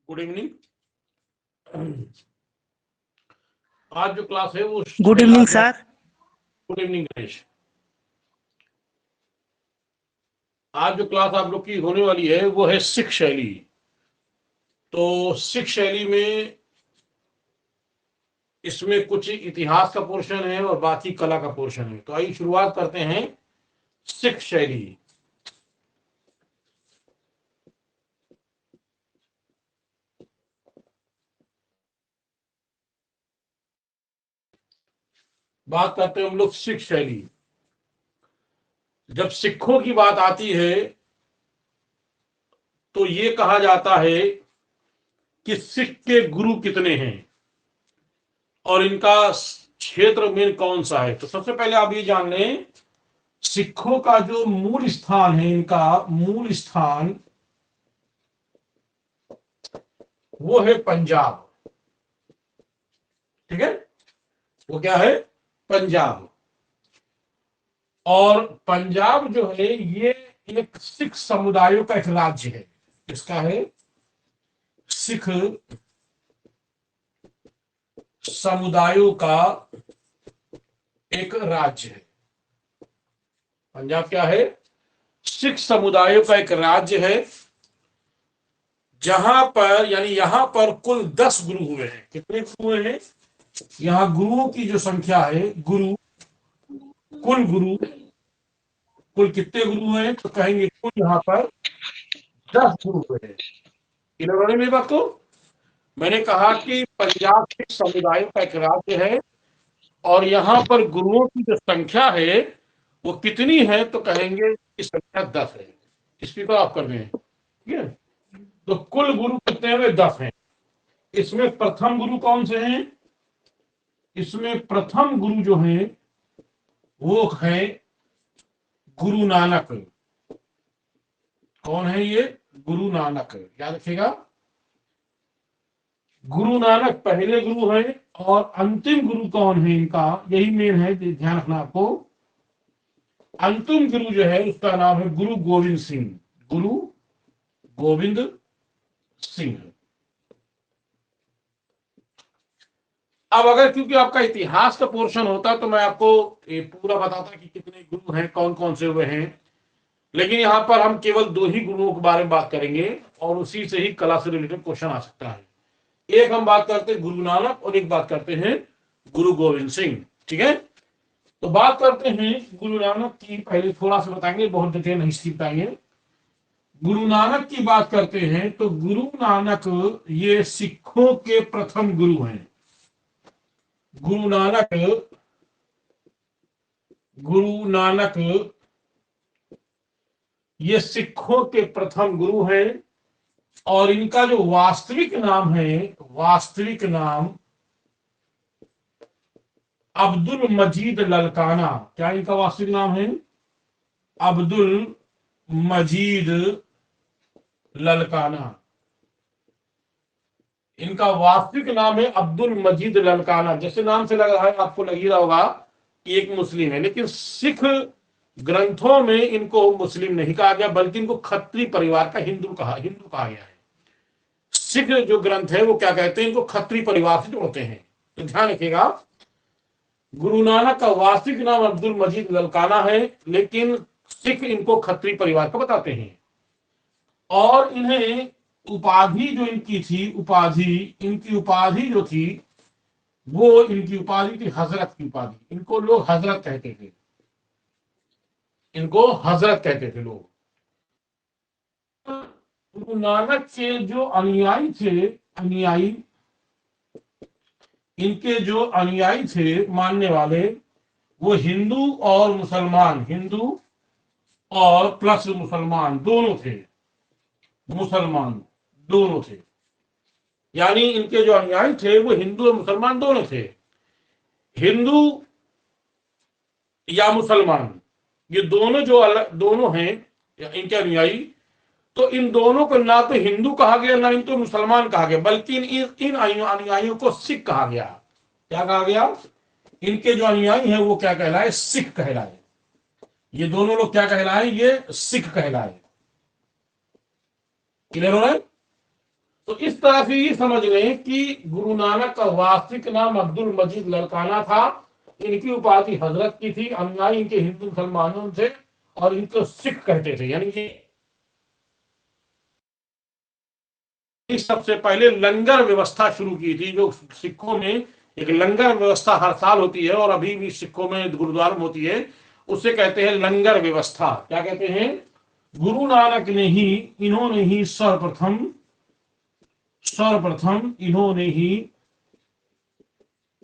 Good evening. आज जो class है वो good evening sir. Good evening Ganesh. आज जो क्लास आप लोग की होने वाली है वो है सिख शैली। तो सिख शैली में इसमें कुछ इतिहास का पोर्शन है और बाकी कला का पोर्शन है। तो आइए शुरुआत करते हैं सिख शैली। बात करते हैं हम लोग सिख शैली। जब सिखों की बात आती है तो ये कहा जाता है कि सिख के गुरु कितने हैं और इनका क्षेत्र में कौन सा है। तो सबसे पहले आप ये जान लें, सिखों का जो मूल स्थान है, इनका मूल स्थान वो है पंजाब। ठीक है, वो क्या है? पंजाब। और पंजाब जो है ये एक सिख समुदायों का एक राज्य है। इसका है सिख समुदायों का एक राज्य है। पंजाब क्या है? सिख समुदायों का एक राज्य है, जहां पर यानी यहां पर कुल 10 गुरु हुए हैं। कितने गुरु हुए हैं? यहां गुरुओं की जो संख्या है, गुरु कुल कितने गुरु हैं? तो कहेंगे कुल यहां पर 10 गुरु हुए हैं। इन्होंने मेरी बात को, मैंने कहा कि पंजाब सिख समुदायों का एक राज्य है और यहां पर गुरुओं की जो संख्या है वो कितनी है? तो कहेंगे कि संख्या 10 है। इसकी तो आप कर रहे हैं, ठीक है। तो कुल गुरु कितने हैं? 10 हैं। इसमें प्रथम गुरु कौन से हैं? इसमें प्रथम गुरु जो हैं वो है गुरु नानक। कौन है ये? गुरु नानक। याद रखिएगा, गुरु नानक पहले गुरु हैं। और अंतिम गुरु कौन है इनका, यही मेन है, ध्यान रखना आपको। अंतिम गुरु जो है उसका नाम है गुरु गोविंद सिंह। गुरु गोविंद सिंह। अब अगर क्योंकि आपका इतिहास का पोर्शन होता तो मैं आपको ये पूरा बताता कि कितने गुरु हैं, कौन कौन से हुए हैं, लेकिन यहां पर हम केवल 2 ही गुरुओं के बारे में बात करेंगे और उसी से ही कला से रिलेटेड क्वेश्चन आ सकता है। एक हम बात करते हैं गुरु नानक और एक बात करते हैं गुरु गोविंद सिंह। ठीक है, तो बात करते हैं गुरु नानक की। पहले थोड़ा सा बताएंगे, बहुत डिटेल हिस्ट्री बताएंगे। गुरु नानक की बात करते हैं तो गुरु नानक ये सिखों के प्रथम गुरु हैं। गुरु नानक ये सिखों के प्रथम गुरु हैं और इनका जो वास्तविक नाम है, वास्तविक नाम अब्दुल मजीद ललकाना। क्या इनका वास्तविक नाम है? अब्दुल मजीद ललकाना। इनका वास्तविक नाम है अब्दुल मजीद ललकाना। जैसे नाम से लग रहा है, आपको लग ही रहा होगा कि एक मुस्लिम है, लेकिन सिख ग्रंथों में इनको मुस्लिम नहीं कहा गया, बल्कि इनको खत्री परिवार का हिंदू कहा गया है। सिख जो ग्रंथ है वो क्या कहते हैं? इनको खत्री परिवार से जोड़ते हैं। तो ध्यान रखिएगा, गुरु नानक का वास्तविक नाम अब्दुल मजीद ललकाना है, लेकिन सिख इनको खत्री परिवार का बताते हैं। और इन्हें उपाधि जो इनकी थी, इनकी उपाधि जो थी वो इनकी उपाधि थी हजरत की उपाधि। इनको लोग हजरत कहते थे, इनको हजरत कहते थे लोग। गुरु नानक के जो अनुयायी थे, इनके जो अनुयायी थे, मानने वाले, वो हिंदू और मुसलमान, हिंदू और प्लस मुसलमान दोनों थे। मुसलमान दोनों थे, यानी इनके जो अनुयायी थे वो हिंदू और मुसलमान दोनों थे। हिंदू या मुसलमान, ये दोनों जो दोनों हैं इनके अनुयायी, तो इन दोनों को ना तो हिंदू कहा गया ना इनको मुसलमान कहा गया, बल्कि इन अनुयायियों को सिख कहा गया। क्या कहा गया? इनके जो अनुयायी हैं वो क्या कहलाए? सिख कहलाए। ये दोनों लोग क्या कहलाए? ये सिख कहलाए। क्लियर हो रहा है? तो इस तरह से ये समझ लें कि गुरु नानक का वास्तविक नाम अब्दुल मजीद ललकाना था। इनकी उपाधि हजरत की थी। अनुयायी इनके हिंदू मुसलमानों से और इनको सिख कहते थे। यानी कि सबसे पहले लंगर व्यवस्था शुरू की थी, जो सिखों में एक लंगर व्यवस्था हर साल होती है और अभी भी सिखों में गुरुद्वारा में होती है, उसे कहते हैं लंगर व्यवस्था। क्या कहते हैं? गुरु नानक ने ही, इन्होंने ही सर्वप्रथम इन्होंने ही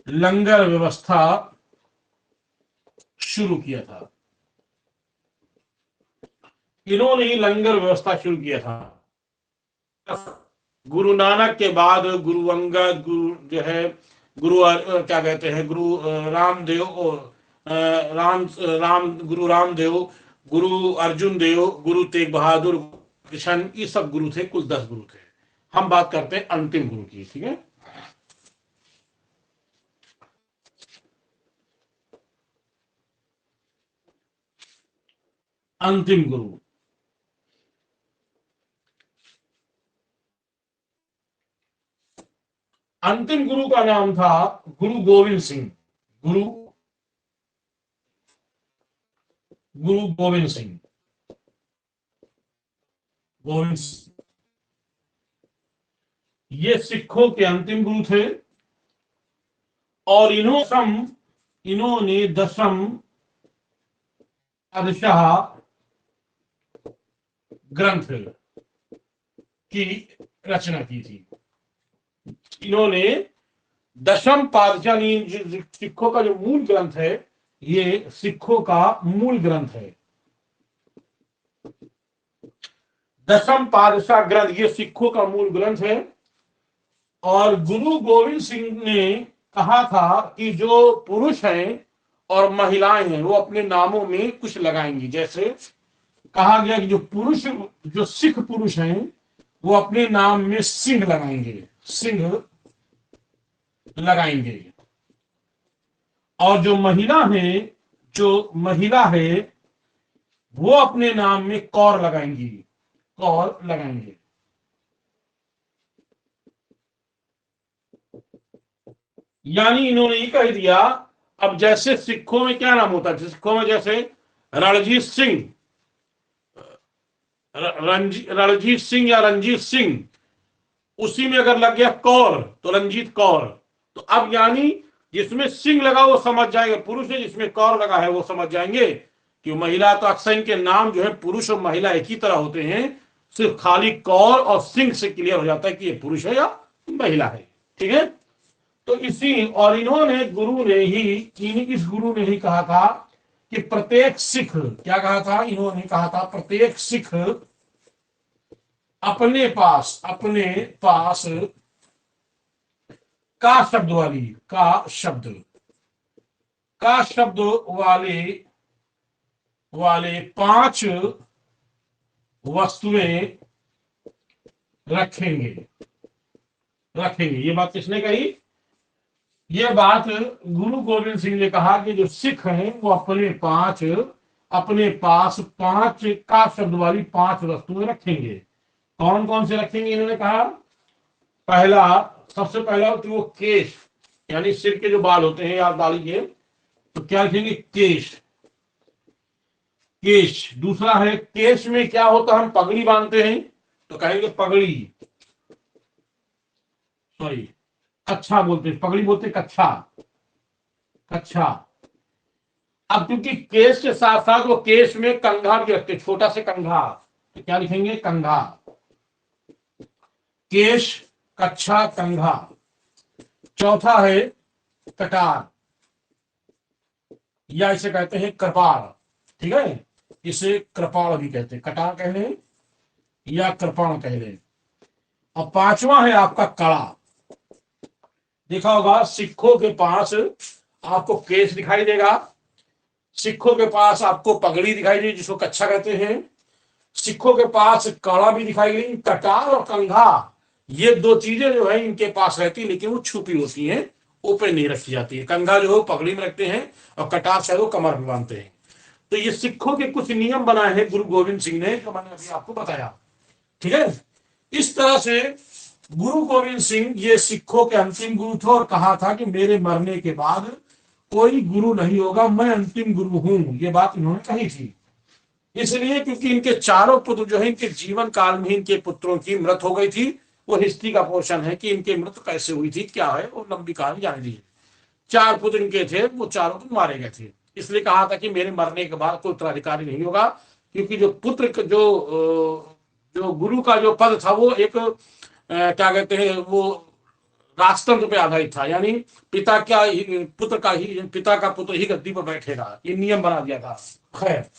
लंगर व्यवस्था शुरू किया था। इन्होंने ही लंगर व्यवस्था शुरू किया था। गुरु नानक के बाद गुरु अंगद, गुरु जो है गुरु क्या कहते हैं, गुरु रामदेव, गुरु रामदेव, गुरु अर्जुन देव, गुरु तेग बहादुर, कृष्ण, ये सब गुरु थे। कुल 10 गुरु थे। हम बात करते हैं अंतिम गुरु की। ठीक है, अंतिम गुरु। अंतिम गुरु का नाम था गुरु गोविंद सिंह। गुरु गुरु गोविंद सिंह। गोविंद सिंह ये सिखों के अंतिम गुरु थे। और इन्होंने दशम पातशाह ग्रंथ की रचना की थी। इन्होंने दशम पातशाह, सिखों का जो मूल ग्रंथ है, ये सिखों का मूल ग्रंथ है। दशम पातशाह ग्रंथ ये सिखों का मूल ग्रंथ है। और गुरु गोविंद सिंह ने कहा था कि जो पुरुष हैं और महिलाएं हैं वो अपने नामों में कुछ लगाएंगी। जैसे कहा गया कि जो सिख पुरुष हैं वो अपने नाम में सिंह लगाएंगे। और जो महिला है वो अपने नाम में कौर लगाएंगे। यानी इन्होंने ये कह दिया। अब जैसे सिखों में क्या नाम होता है, सिखों में जैसे रणजीत सिंह, रणजीत सिंह या रंजीत सिंह, उसी में अगर लग गया कौर तो रंजीत कौर। तो अब यानी जिसमें सिंह लगा वो समझ जाएंगे पुरुष है, जिसमें कौर लगा है वो समझ जाएंगे कि महिला। तो अक्सर इनके नाम जो है पुरुष और महिला एक ही तरह होते हैं। सिर्फ खाली कौर और सिंह से क्लियर हो जाता है कि ये पुरुष है या महिला है। ठीक है, तो और इन्होंने इस गुरु ने ही कहा था कि प्रत्येक सिख, क्या कहा था? इन्होंने कहा था प्रत्येक सिख अपने पास का शब्द वाले 5 वस्तुएं रखेंगे। ये बात किसने कही? ये बात गुरु गोविंद सिंह ने कहा कि जो सिख हैं वो अपने पास 5 का शब्द वाली 5 वस्तुएं रखेंगे। कौन कौन से रखेंगे? इन्होंने कहा सबसे पहला तो वो केश, यानी सिर के जो बाल होते हैं या दाढ़ी के, तो क्या रखेंगे? केश। दूसरा है, केश में क्या होता है? हम पगड़ी बांधते हैं तो कहेंगे पगड़ी, सॉरी कच्छा बोलते हैं, पगड़ी बोलते कच्छा। अब क्योंकि केश के साथ साथ वो केश में कंघा भी रखते, छोटा से कंघा, तो क्या लिखेंगे? कंघा। केश, कच्छा, कंघा। चौथा है कटार, या इसे कहते हैं कृपाण। ठीक है, इसे कृपाण भी कहते हैं, कटार कह लें या कृपाण कह लें। और 5वां है आपका कड़ा। देखा होगा सिखों के पास आपको केस दिखाई देगा, सिखों के पास आपको पगड़ी दिखाई देगी जिसको कच्छा कहते हैं, सिखों के पास कड़ा भी दिखाई देगी। कटार और कंघा ये 2 चीजें जो है इनके पास रहती है, लेकिन वो छुपी होती हैं, ऊपर नहीं रखी जाती है। कंघा जो है पगड़ी में रखते हैं और कटार शायद वो कमर में बांधते हैं। तो ये सिखों के कुछ नियम बनाए हैं गुरु गोविंद सिंह ने, जो मैंने अभी आपको बताया। ठीक है, इस तरह से गुरु गोविंद सिंह ये सिखों के अंतिम गुरु थे और कहा था कि मेरे मरने के बाद कोई गुरु नहीं होगा, मैं अंतिम गुरु हूं, ये बात इन्होंने कही थी। इसलिए क्योंकि इनके चारों पुत्र जो है, इनके जीवन काल में इनके पुत्रों की मृत हो गई थी। वो हिस्ट्री का पोर्शन है कि इनकी मृत्यु कैसे हुई थी, क्या है, वो लंबी कहानी जान ली है। चार पुत्र इनके थे, वो चारों तो मारे गए थे। इसलिए कहा था कि मेरे मरने के बाद कोई उत्तराधिकारी नहीं होगा, क्योंकि जो पुत्र जो गुरु का जो पद था वो एक क्या कहते हैं, वो राजतंत्र पे आधारित था, यानी पिता का पुत्र ही गद्दी पर बैठेगा, ये नियम बना दिया था। खैर,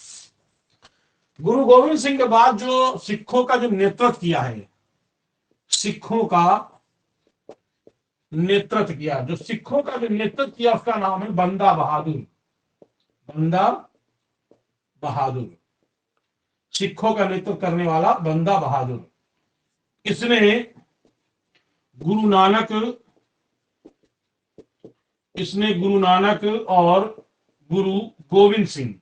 गुरु गोविंद सिंह के बाद जो सिखों का जो नेतृत्व किया है, सिखों का नेतृत्व किया, जो सिखों का जो नेतृत्व किया, उसका नाम है बंदा बहादुर। बंदा बहादुर, सिखों का नेतृत्व करने वाला बंदा बहादुर। इसने गुरु नानक इसने गुरु नानक और गुरु गोविंद सिंह,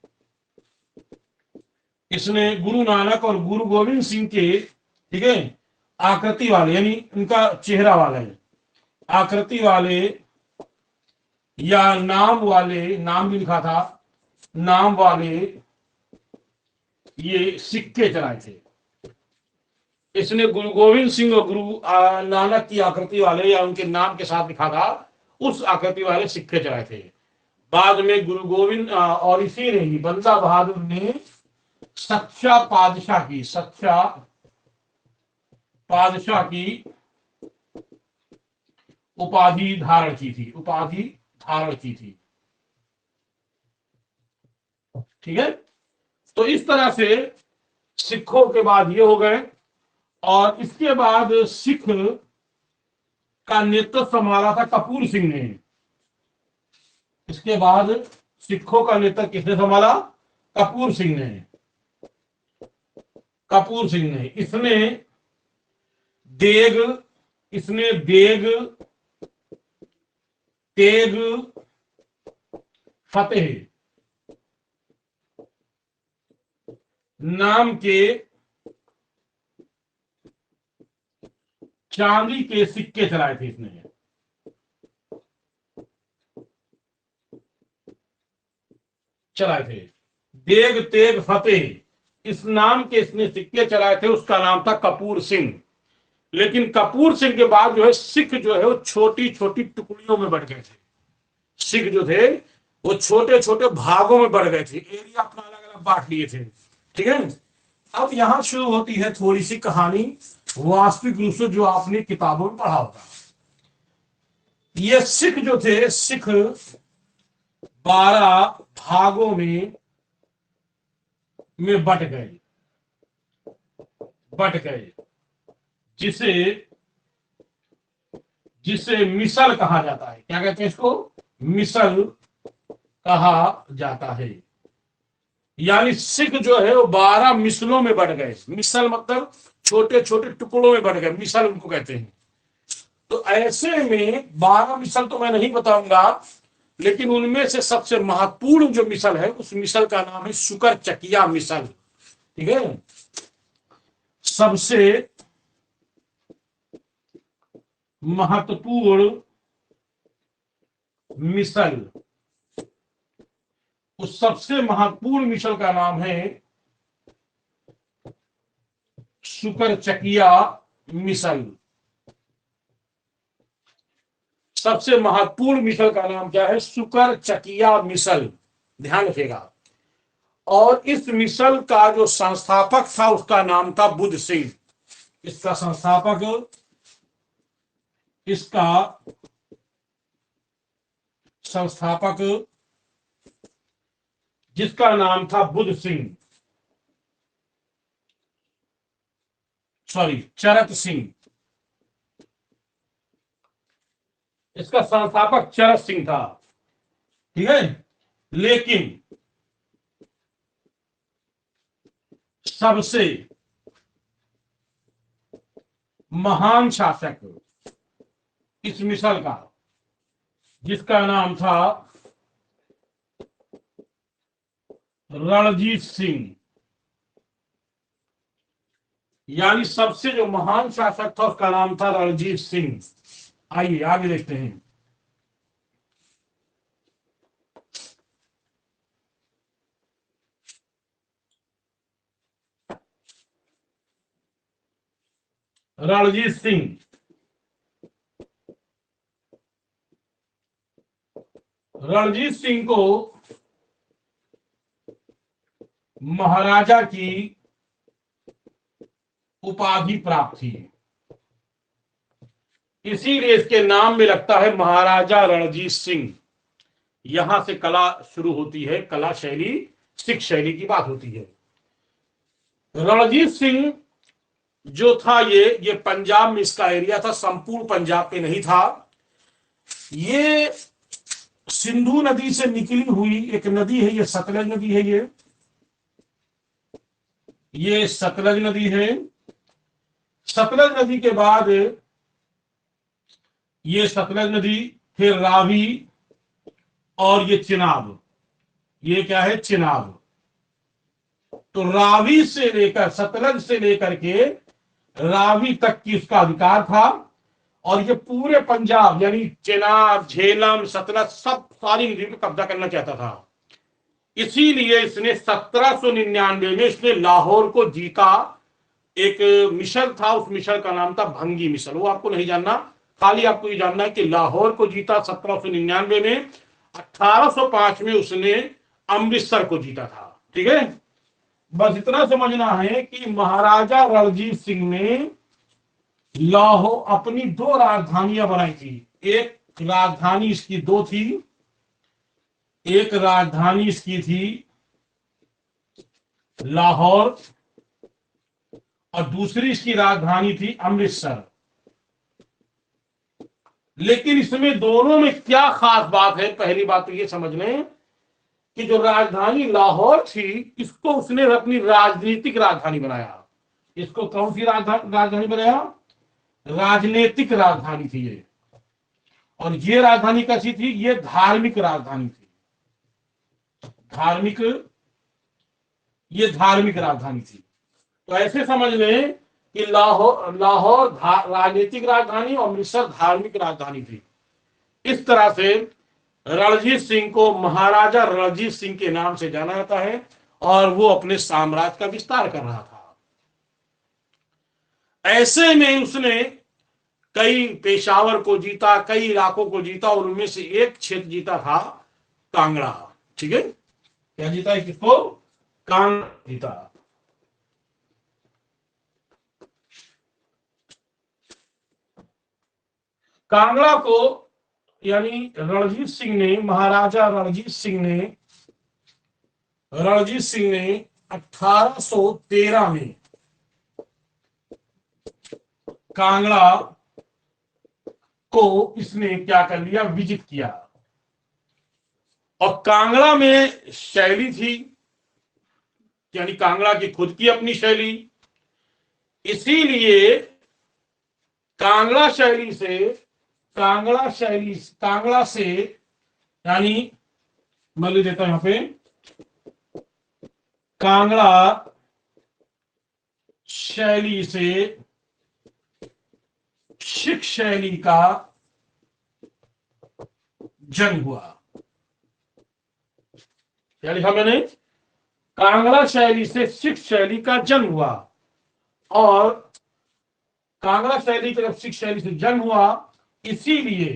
इसने गुरु नानक और गुरु गोविंद सिंह के, ठीक है, आकृति वाले, यानी उनका चेहरा वाले, आकृति वाले या नाम वाले, नाम भी लिखा था, नाम वाले ये सिक्के चलाए थे। इसने गुरु गोविंद सिंह और गुरु नानक की आकृति वाले या उनके नाम के साथ लिखा था, उस आकृति वाले सिक्के चलाए थे। बाद में गुरु गोविंद और इसी ने ही, बंदा बहादुर ने सच्चा पादशाह की उपाधि धारण की थी। ठीक है, तो इस तरह से सिखों के बाद ये हो गए। और इसके बाद सिख का नेतृत्व संभाला था कपूर सिंह ने। इसके बाद सिखों का नेतृत्व किसने संभाला? कपूर सिंह ने। इसने देग तेग फतेह नाम के चांदी के सिक्के चलाए थे। इसने चलाए थे देग तेग फतेह, इस नाम के इसने सिक्के चलाए थे। उसका नाम था कपूर सिंह। लेकिन कपूर सिंह के बाद जो है सिख जो है वो छोटी छोटी टुकड़ियों में बढ़ गए थे। सिख जो थे वो छोटे छोटे भागों में बढ़ गए थे, एरिया अपना अलग अलग बांट लिए थे। ठीक है, अब यहां शुरू होती है थोड़ी सी कहानी, वास्तविक रूप से जो आपने किताबों में पढ़ा होगा। ये सिख जो थे, सिख 12 भागों में बट गए, जिसे मिसल कहा जाता है। क्या कहते हैं इसको? मिसल कहा जाता है। यानी सिख जो है वो 12 मिसलों में बढ़ गए। मिसल मतलब छोटे छोटे टुकड़ों में बढ़ गए, मिसल उनको कहते हैं। तो ऐसे में 12 मिसल तो मैं नहीं बताऊंगा, लेकिन उनमें से सबसे महत्वपूर्ण जो मिसल है, उस मिसल का नाम है शुकर चकिया मिसल। ठीक है, सबसे महत्वपूर्ण मिसल, उस सबसे महत्वपूर्ण मिसल का नाम है शुकर चकिया मिसल। सबसे महत्वपूर्ण मिसल का नाम क्या है? शुकर चकिया मिसल। ध्यान रखिएगा। और इस मिसल का जो संस्थापक था उसका नाम था बुद्ध सिंह। इसका संस्थापक जिसका नाम था बुद्ध सिंह, चरत सिंह। इसका संस्थापक चरत सिंह था। ठीक है, लेकिन सबसे महान शासक इस मिसल का, जिसका नाम था रणजीत सिंह, यानी सबसे जो महान शासक था उसका नाम था रणजीत सिंह। आइए आगे देखते हैं। रणजीत सिंह, रणजीत सिंह को महाराजा की उपाधि प्राप्त थी, इसीलिए इसके नाम में लगता है महाराजा रणजीत सिंह। यहां से कला शुरू होती है, कला शैली, सिख शैली की बात होती है। रणजीत सिंह जो था ये पंजाब में इसका एरिया था, संपूर्ण पंजाब पे नहीं था। ये सिंधु नदी से निकली हुई एक नदी है, ये सतलज नदी है। ये सतलज नदी है। सतलज नदी के बाद ये सतलज नदी, फिर रावी, और ये चिनाब। ये क्या है? चिनाब। तो रावी से लेकर, सतलज से लेकर के रावी तक की उसका अधिकार था। और ये पूरे पंजाब यानी चिनाब, झेलम, सतलज, सब सारी नदी पर कब्जा करना चाहता था। इसीलिए इसने 1799 में इसने लाहौर को जीता। एक मिशल था, उस मिशल का नाम था भंगी मिशल। वो आपको नहीं जानना, खाली आपको ये जानना है कि लाहौर को जीता 1799 में। 1805 में उसने अमृतसर को जीता था। ठीक है, बस इतना समझना है कि महाराजा रणजीत सिंह ने लाहौर अपनी दो राजधानियां बनाई थी। एक राजधानी इसकी दो थी, एक राजधानी इसकी थी लाहौर, और दूसरी इसकी राजधानी थी अमृतसर। लेकिन इसमें दोनों में क्या खास बात है? पहली बात तो ये समझ लें कि जो राजधानी लाहौर थी, इसको उसने अपनी राजनीतिक राजधानी बनाया। इसको कौन सी राजधानी बनाया? राजनीतिक राजधानी थी ये। और ये राजधानी कैसी थी? ये धार्मिक राजधानी थी। धार्मिक, ये धार्मिक राजधानी थी। तो ऐसे समझ लें कि लाहौर राजनीतिक राजधानी और अमृतसर धार्मिक राजधानी थी। इस तरह से रणजीत सिंह को महाराजा रणजीत सिंह के नाम से जाना जाता है, और वो अपने साम्राज्य का विस्तार कर रहा था। ऐसे में उसने कई पेशावर को जीता, कई इलाकों को जीता, और उनमें से एक क्षेत्र जीता था कांगड़ा। ठीक है, क्या जीता है? किसको? कांगड़ा जीता। कांगड़ा को यानी महाराजा रणजीत सिंह ने 1813 में कांगड़ा को इसने क्या कर लिया? विजिट किया। और कांगड़ा में शैली थी, यानी कांगड़ा की खुद की अपनी शैली। इसीलिए कांगड़ा से यानी मैं लिख देता हूं यहां पे, कांगड़ा शैली से सिख शैली का जन्म हुआ। क्या लिखा मैंने? कांगड़ा शैली से सिख शैली का जन्म हुआ। और कांगड़ा शैली जब सिख शैली से जन्म हुआ, इसीलिए,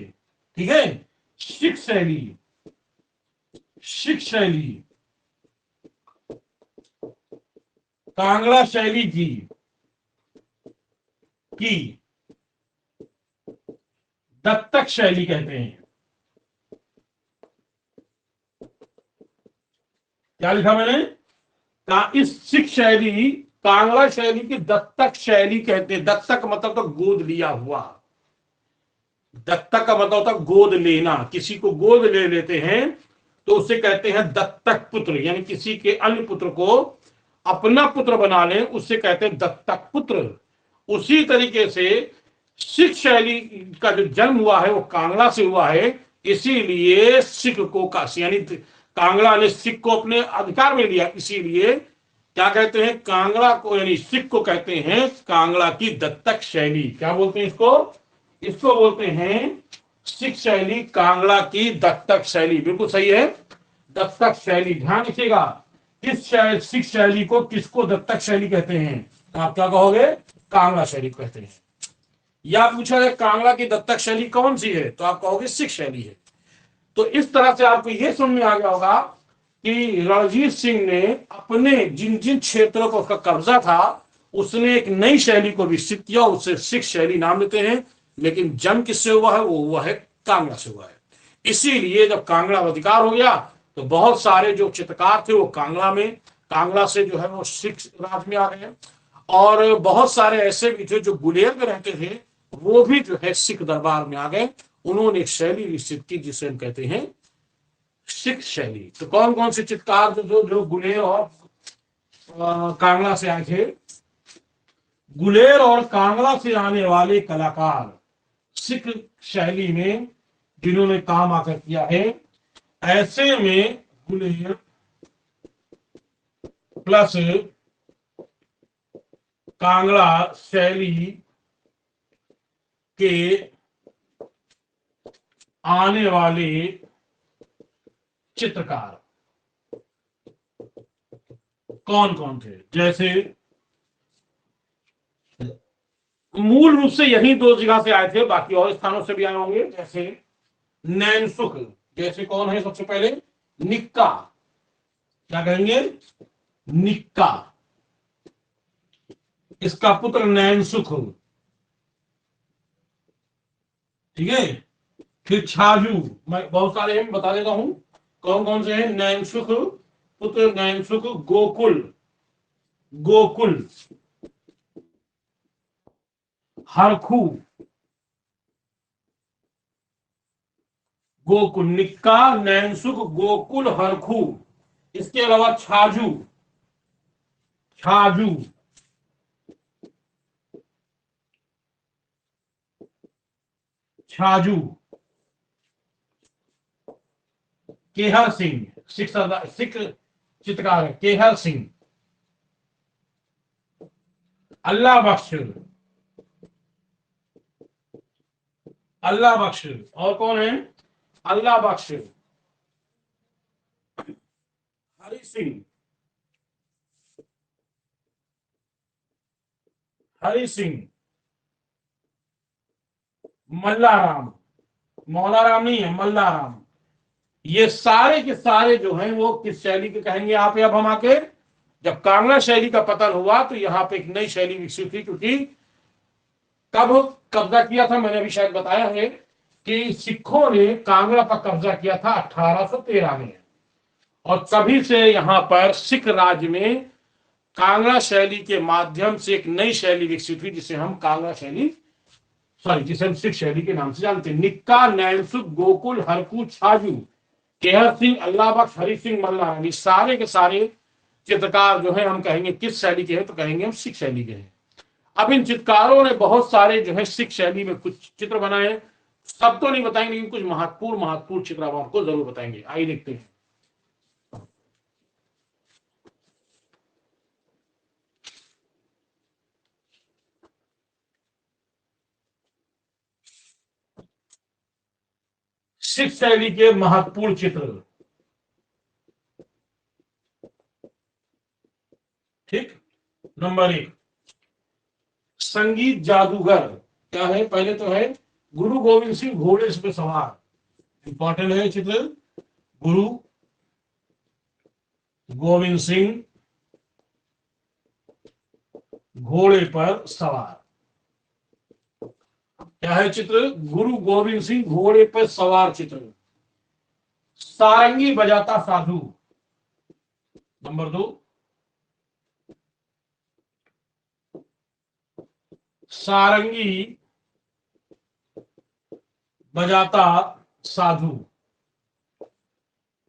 ठीक है, सिख शैली कांगड़ा शैली की दत्तक शैली कहते हैं। क्या लिखा मैंने? इस सिख शैली, कांगड़ा शैली की दत्तक शैली कहते हैं। दत्तक मतलब तो गोद लिया हुआ। दत्तक का मतलब होता है गोद लेना। किसी को गोद ले लेते हैं तो उसे कहते हैं दत्तक पुत्र, यानी किसी के अन्य पुत्र को अपना पुत्र बना लें, उससे कहते हैं दत्तक पुत्र। उसी तरीके से सिख शैली का जो जन्म हुआ है वो कांगड़ा से हुआ है। इसीलिए सिख को यानी कांगड़ा ने सिख को अपने अधिकार में लिया। इसीलिए क्या कहते हैं, कांगड़ा को यानी सिख को कहते हैं कांगड़ा की दत्तक शैली। क्या बोलते हैं इसको, इसको बोलते हैं सिख शैली, कांगड़ा की दत्तक शैली। बिल्कुल सही है, दत्तक शैली। ध्यान रखिएगा, सिख शैली को किसको दत्तक शैली कहते हैं, तो आप क्या कहोगे, कांगड़ा शैली कहते हैं। या पूछा जाए कांगड़ा की दत्तक शैली कौन सी है, तो आप कहोगे सिख शैली है। तो इस तरह से आपको यह समझ में आ गया होगा कि रणजीत सिंह ने अपने जिन जिन क्षेत्रों पर उसका कब्जा था, उसने एक नई शैली को विकसित किया, उसे सिख शैली नाम देते हैं। लेकिन जन्म किससे हुआ है, वो हुआ है कांगड़ा से हुआ है। इसीलिए जब कांगड़ा अधिकार हो गया तो बहुत सारे जो चित्रकार थे वो कांगड़ा से जो है वो सिख राज में आ गए। और बहुत सारे ऐसे भी थे जो गुलेर में रहते थे, वो भी जो है सिख दरबार में आ गए। उन्होंने एक शैली विकसित की जिसे हम कहते हैं सिख शैली। तो कौन कौन से चित्रकार जो गुलेर और कांगड़ा से आए थे, गुलेर और कांगड़ा से आने वाले कलाकार सिख शैली में जिन्होंने काम आकर किया है, ऐसे में गुलेर प्लस कांगड़ा शैली के आने वाले चित्रकार कौन कौन थे, जैसे मूल रूप से यही दो जगह से आए थे, बाकी और स्थानों से भी आए होंगे, जैसे नैनसुख। जैसे कौन है सबसे पहले, निक्का। क्या कहेंगे, निक्का, इसका पुत्र नैनसुख। ठीक है, फिर छाजू, मैं बहुत सारे हैं बता देता हूं कौन कौन से हैं। नैनसुख पुत्र नैनसुख, गोकुल, गोकुल, हरखू, गोकुल, निक्का, नैनसुख, गोकुल, हरखू। इसके अलावा छाजू, छाजू, छाजू, केहर सिंह, सिख चित्रकार है केहर सिंह, अल्लाह बख्श, अल्लाह बख्श। और कौन है, अल्लाह बख्श, हरि सिंह, हरि सिंह, मल्लाराम, मौलाराम नहीं है, मल्लाराम। ये सारे के सारे जो हैं वो किस शैली के कहेंगे आप। अब हम आके जब कांगड़ा शैली का पतन हुआ तो यहाँ पे एक नई शैली विकसित हुई, क्योंकि कब कब्जा किया था, मैंने अभी शायद बताया है कि सिखों ने कांगड़ा पर कब्जा किया था 1813 में। और तभी से यहाँ पर सिख राज्य में कांगड़ा शैली के माध्यम से एक नई शैली विकसित हुई जिसे हम कांगड़ा शैली, सॉरी, जिसे हम सिख शैली के नाम से जानते हैं। निक्का, नैनसुख, गोकुल, हरकू, छाजू, केहर सिंह, अल्लाह बख्श, हरि सिंह, मल्लाराम, ये सारे के सारे चित्रकार जो है हम कहेंगे किस शैली के हैं, तो कहेंगे हम सिख शैली के हैं। अब इन चित्रकारों ने बहुत सारे जो है सिख शैली में कुछ चित्र बनाए। सब तो नहीं बताएंगे लेकिन कुछ महत्वपूर्ण महत्वपूर्ण चित्र हम आपको जरूर बताएंगे। आइए देखते हैं। सिख शैली के महत्वपूर्ण चित्र। ठीक, नंबर 1, संगीत जादूगर। क्या है, पहले तो है गुरु गोविंद सिंह घोड़े पे सवार। इंपॉर्टेंट है चित्र, गुरु गोविंद सिंह घोड़े पर सवार। क्या है चित्र, गुरु गोविंद सिंह घोड़े पर सवार चित्र। सारंगी बजाता साधु, नंबर 2, सारंगी बजाता साधु।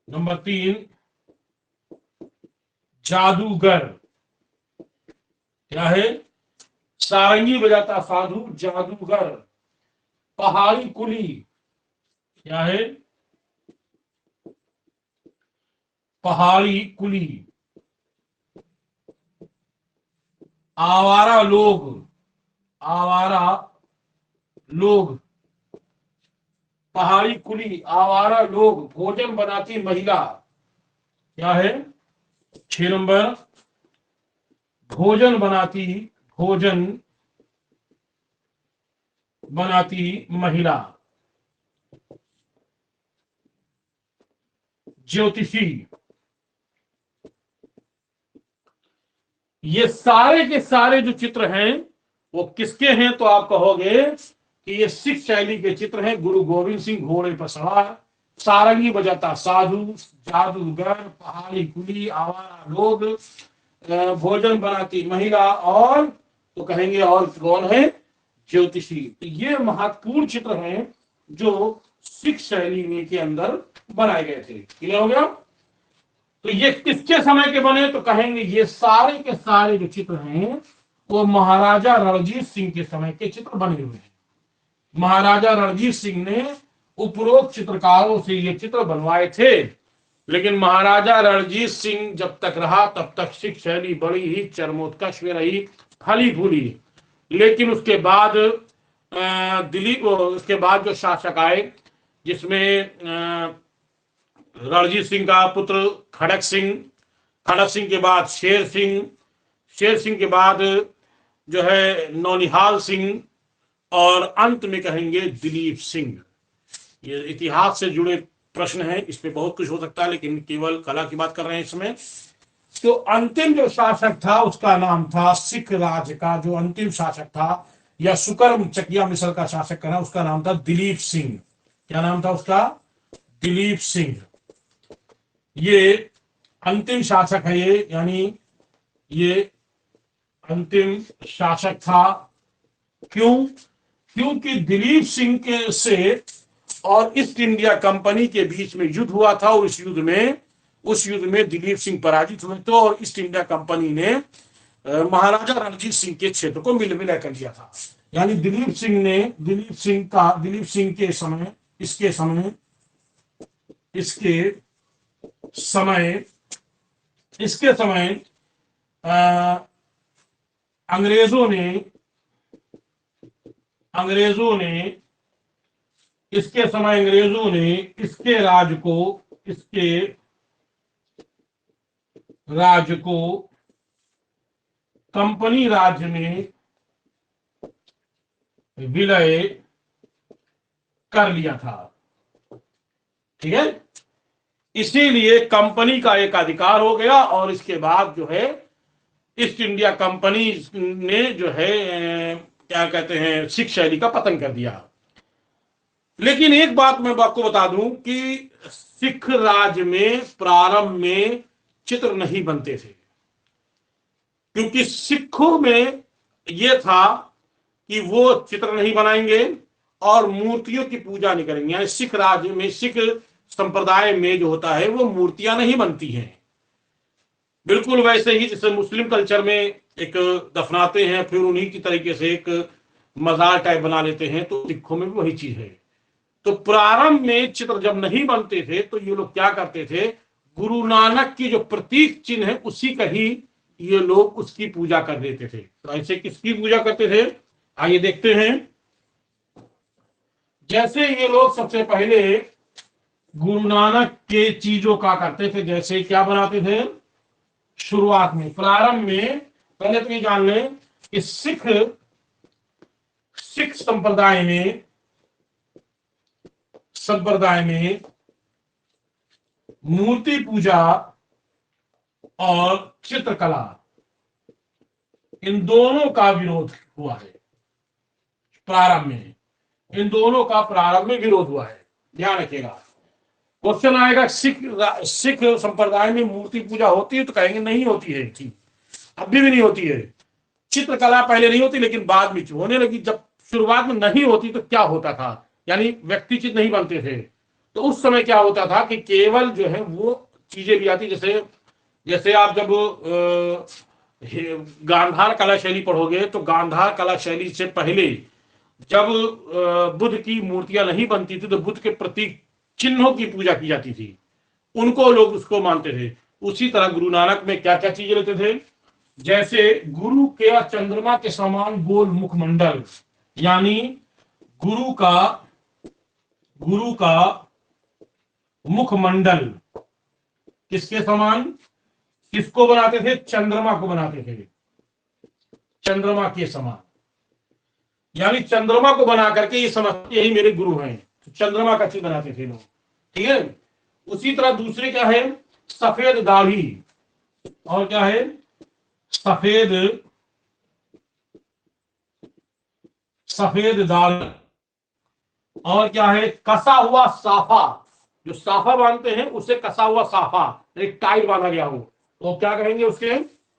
नंबर 3, जादूगर। क्या है, सारंगी बजाता साधु, जादूगर, पहाड़ी कुली। क्या है, पहाड़ी कुली। आवारा लोग, आवारा लोग, पहाड़ी कुली, आवारा लोग, भोजन बनाती महिला, क्या है 6 नंबर, भोजन बनाती, भोजन बनाती महिला, ज्योतिषी। ये सारे के सारे जो चित्र हैं वो किसके हैं, तो आप कहोगे कि ये सिख शैली के चित्र हैं। गुरु गोविंद सिंह घोड़े पर सवार, सारंगी बजाता साधु, जादूगर, पहाड़ी कुली, आवारा लोग, भोजन बनाती महिला, और तो कहेंगे और कौन है, ज्योतिषी। तो ये महत्वपूर्ण चित्र हैं जो सिख शैली में के अंदर बनाए गए थे। क्लियर हो गया। तो ये किसके समय के बने, तो कहेंगे ये सारे के सारे जो चित्र हैं वो महाराजा रणजीत सिंह के समय के चित्र बने हुए हैं। महाराजा रणजीत सिंह ने उपरोक्त चित्रकारों से ये चित्र बनवाए थे। लेकिन महाराजा रणजीत सिंह जब तक रहा तब तक सिख शैली बड़ी ही चरमोत्कर्ष में रही, फली फूली। लेकिन उसके बाद दिलीप, उसके बाद जो शासक आए, जिसमें रणजीत सिंह का पुत्र खड़क सिंह, खड़क सिंह के बाद शेर सिंह, शेर सिंह के बाद जो है नौनिहाल सिंह, और अंत में कहेंगे दिलीप सिंह। ये इतिहास से जुड़े प्रश्न हैं, इस पे बहुत कुछ हो सकता है, लेकिन केवल कला की बात कर रहे हैं इसमें। तो अंतिम जो शासक था उसका नाम था, सिख राज का जो अंतिम शासक था, या सुकर्म चकिया मिसल का शासक का, उसका नाम था दिलीप सिंह। क्या नाम था उसका, दिलीप सिंह। ये अंतिम शासक है ये, यानी ये अंतिम शासक था। क्यों, क्योंकि दिलीप सिंह के से और ईस्ट इंडिया कंपनी के बीच में युद्ध हुआ था, और उस युद्ध में दिलीप सिंह पराजित हुए थे, और ईस्ट इंडिया कंपनी ने महाराजा रणजीत सिंह के क्षेत्र को विलय कर लिया था। यानी दिलीप सिंह के समय, इसके समय अंग्रेजों ने इसके राज को कंपनी राज्य में विलय कर लिया था। ठीक है, इसीलिए कंपनी का एक अधिकार हो गया, और इसके बाद जो है ईस्ट इंडिया कंपनी ने जो है क्या कहते हैं, सिख शैली का पतन कर दिया। लेकिन एक बात मैं आपको बता दूं कि सिख राज में प्रारंभ में चित्र नहीं बनते थे, क्योंकि सिखों में यह था कि वो चित्र नहीं बनाएंगे और मूर्तियों की पूजा नहीं करेंगे। यानी सिख राज्य में, सिख संप्रदाय में जो होता है वो मूर्तियां नहीं बनती हैं। बिल्कुल वैसे ही जैसे मुस्लिम कल्चर में एक दफनाते हैं, फिर उन्हीं की तरीके से एक मजार टाइप बना लेते हैं, तो सिखों में भी वही चीज है। तो प्रारंभ में चित्र जब नहीं बनते थे तो ये लोग क्या करते थे, गुरु नानक की जो प्रतीक चिन्ह है उसी का ही ये लोग उसकी पूजा कर देते थे। तो ऐसे किसकी पूजा करते थे, आइए देखते हैं। जैसे ये लोग सबसे पहले गुरु नानक के चीजों का करते थे, जैसे क्या बनाते थे शुरुआत में, प्रारंभ में। पहले तो ये जान लें कि सिख संप्रदाय में मूर्ति पूजा और चित्रकला, इन दोनों का विरोध हुआ है प्रारंभ में। इन दोनों का प्रारंभ में विरोध हुआ है, ध्यान रखिएगा। क्वेश्चन आएगा सिख संप्रदाय में मूर्ति पूजा होती है, तो कहेंगे नहीं होती है, ठीक, अभी भी नहीं होती है। चित्रकला पहले नहीं होती, लेकिन बाद में होने लगी। जब शुरुआत में नहीं होती तो क्या होता था, यानी व्यक्ति चित्र नहीं बनते थे, तो उस समय क्या होता था कि केवल जो है वो चीजें भी आती, जैसे आप जब गांधार कला शैली पढ़ोगे तो गांधार कला शैली से पहले जब बुद्ध की मूर्तियां नहीं बनती थी तो बुद्ध के प्रतीक चिन्हों की पूजा की जाती थी, उनको लोग उसको मानते थे। उसी तरह गुरु नानक में क्या क्या चीजें लेते थे, जैसे गुरु के चंद्रमा के समान गोल मुखमंडल, यानी गुरु का गुरु का मुखमंडल किसके समान, किसको बनाते थे, चंद्रमा को बनाते थे, चंद्रमा के समान, यानी चंद्रमा को बना करके ये समझते यही मेरे गुरु हैं, तो चंद्रमा का चित्र बनाते थे लोग। ठीक है। उसी तरह दूसरे क्या है, सफेद दाढ़ी, और क्या है, सफेद सफेद दाढ़ी, और क्या है, कसा हुआ साफा, जो साफा बांधते हैं उसे कसा हुआ साफा, एक टाइल बांधा गया हो तो क्या कहेंगे उसके,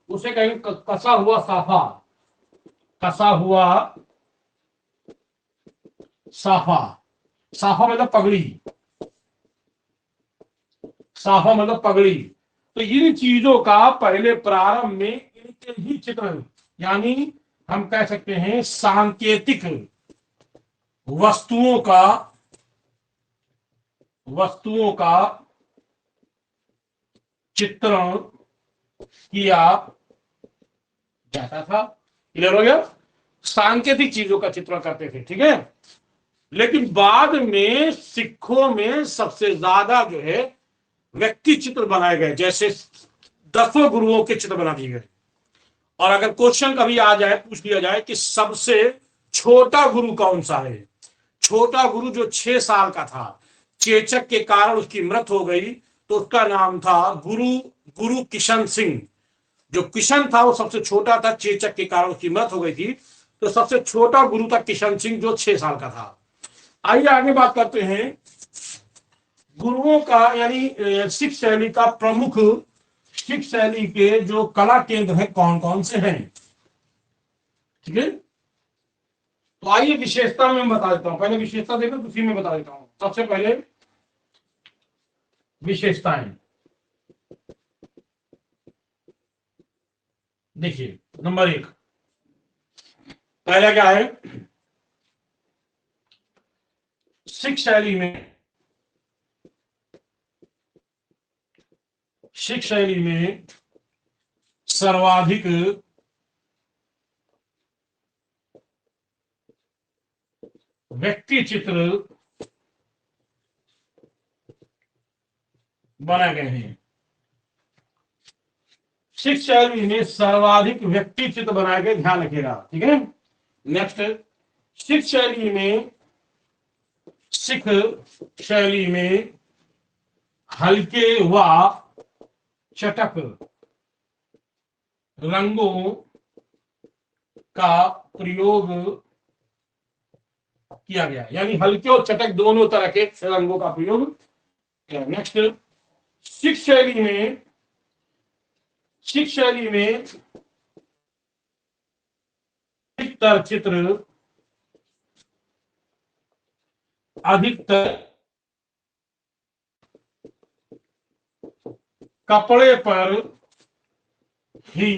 उसे कहेंगे कसा हुआ साफा, कसा हुआ साफा। साफा मतलब पगड़ी, साफा मतलब पगड़ी। तो इन चीजों का पहले प्रारंभ में इनके ही चित्र, यानी हम कह सकते हैं सांकेतिक वस्तुओं का चित्रण किया जाता था। क्लियर हो गया, सांकेतिक चीजों का चित्रण करते थे। ठीक है। लेकिन बाद में सिखों में सबसे ज्यादा जो है व्यक्ति चित्र बनाए गए, जैसे 10 गुरुओं के चित्र बना दिए गए। और अगर क्वेश्चन कभी आ जाए, पूछ लिया जाए कि सबसे छोटा गुरु कौन सा है, छोटा गुरु जो 6 साल का था, चेचक के कारण उसकी मृत्यु हो गई, तो उसका नाम था गुरु किशन सिंह। जो किशन था वो सबसे छोटा था, चेचक के कारण उसकी मृत्यु हो गई थी, तो सबसे छोटा गुरु था किशन सिंह जो 6 साल का था। आइए आगे बात करते हैं गुरुओं का, यानी सिख शैली का प्रमुख, सिख शैली के जो कला केंद्र है कौन कौन से हैं। ठीक है। तो आइए विशेषता में बता देता हूं, पहले विशेषता देखो उसी में बता देता हूं। सबसे पहले विशेषताएं देखिए, नंबर 1, पहला क्या है, सिख शैली में, सिख शैली में सर्वाधिक व्यक्ति चित्र बनाए गए हैं। सिख शैली में सर्वाधिक व्यक्ति चित्र बनाए गए, ध्यान रखिएगा। ठीक है। नेक्स्ट, सिख शैली में, सिख शैली में हल्के व चटक रंगों का प्रयोग किया गया, यानी हल्के और चटक दोनों तरह के रंगों का प्रयोग किया। नेक्स्ट, सिख शैली में, सिख शैली में अधिकतर चित्र, अधिकतर कपड़े पर ही,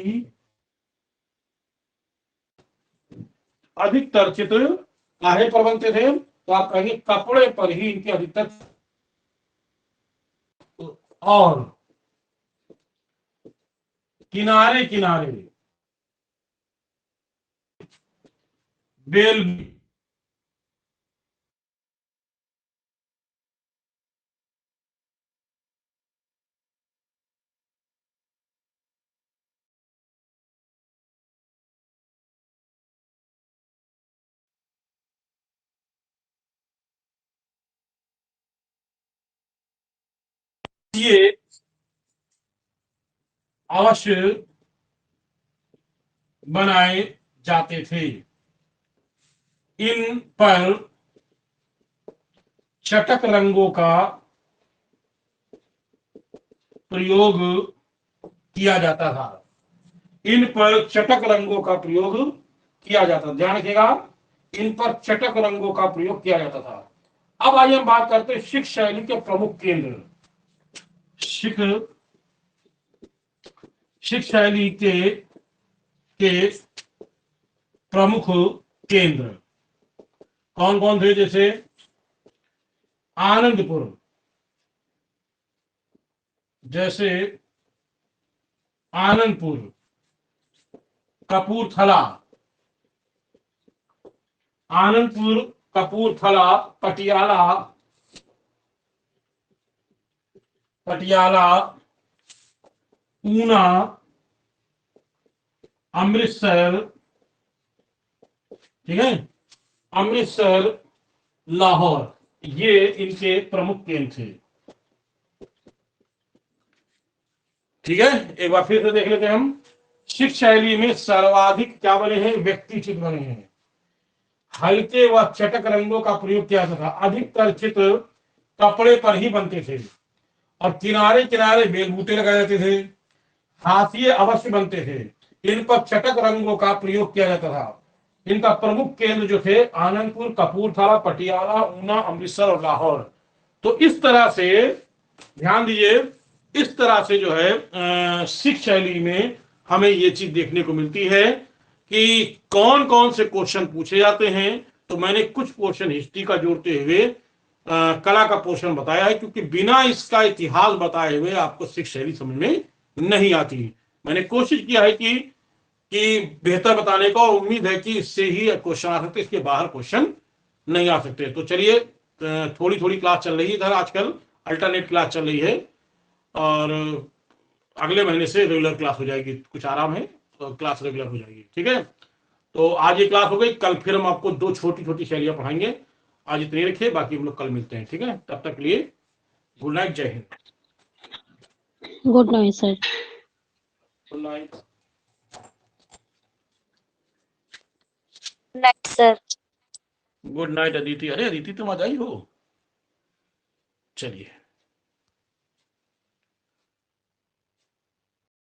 अधिकतर चित्र काहे पर बनते थे, तो आप कहेंगे कपड़े पर ही इनके अधिकतर, और किनारे किनारे बेल, ये अवश्य बनाए जाते थे। इन पर चटक रंगों का प्रयोग किया जाता था, इन पर चटक रंगों का प्रयोग किया जाता था, ध्यान रखिएगा, इन पर चटक रंगों का प्रयोग किया जाता था। अब आइए हम बात करते हैं सिख शैली के प्रमुख केंद्र, सिख सिख शैली के प्रमुख केंद्र कौन कौन थे, जैसे आनंदपुर, जैसे आनंदपुर, कपूरथला, आनंदपुर, कपूरथला, पटियाला, पटियाला, ऊना, अमृतसर, ठीक है, अमृतसर, लाहौर, ये इनके प्रमुख केंद्र थे। ठीक है, एक बार फिर से देख लेते हैं हम। सिख शैली में सर्वाधिक क्या बने हैं? व्यक्ति चित्र बने हैं। हल्के व चटक रंगों का प्रयोग किया जाता था। अधिकतर चित्र कपड़े पर ही बनते थे और किनारे किनारे बेलबूटे लगाए जाते थे। हाशिए अवश्य बनते थे। इन पर चटक रंगों का प्रयोग किया जाता था। इनका प्रमुख केंद्र जो थे आनंदपुर, कपूरथला, पटियाला, ऊना, अमृतसर और लाहौर। तो इस तरह से ध्यान दीजिए, इस तरह से जो है सिख शैली में हमें ये चीज देखने को मिलती है कि कौन कौन से क्वेश्चन पूछे जाते हैं। तो मैंने कुछ पोर्शन हिस्ट्री का जोड़ते हुए कला का पोर्शन बताया है, क्योंकि बिना इसका इतिहास बताए हुए आपको सिख शैली समझ में नहीं आती। मैंने कोशिश किया है कि बेहतर बताने का, और उम्मीद है कि इससे ही क्वेश्चन आ सकते, इसके बाहर क्वेश्चन नहीं आ सकते। तो चलिए, थोड़ी थोड़ी क्लास चल रही है इधर, आजकल अल्टरनेट क्लास चल रही है, और अगले महीने से रेगुलर क्लास हो जाएगी। कुछ आराम है तो क्लास रेगुलर हो जाएगी। ठीक है, तो आज ये क्लास हो गई। कल फिर हम आपको 2 छोटी छोटी शैलियां पढ़ाएंगे। आज इतनी रखिए, बाकी हम लोग कल मिलते हैं। ठीक है, तब तक के लिए गुड नाइट, जय Hind. Good night sir. Good night. Night sir. Good night Aditi. अरे अदिति, तुम आ जाई हो। चलिए।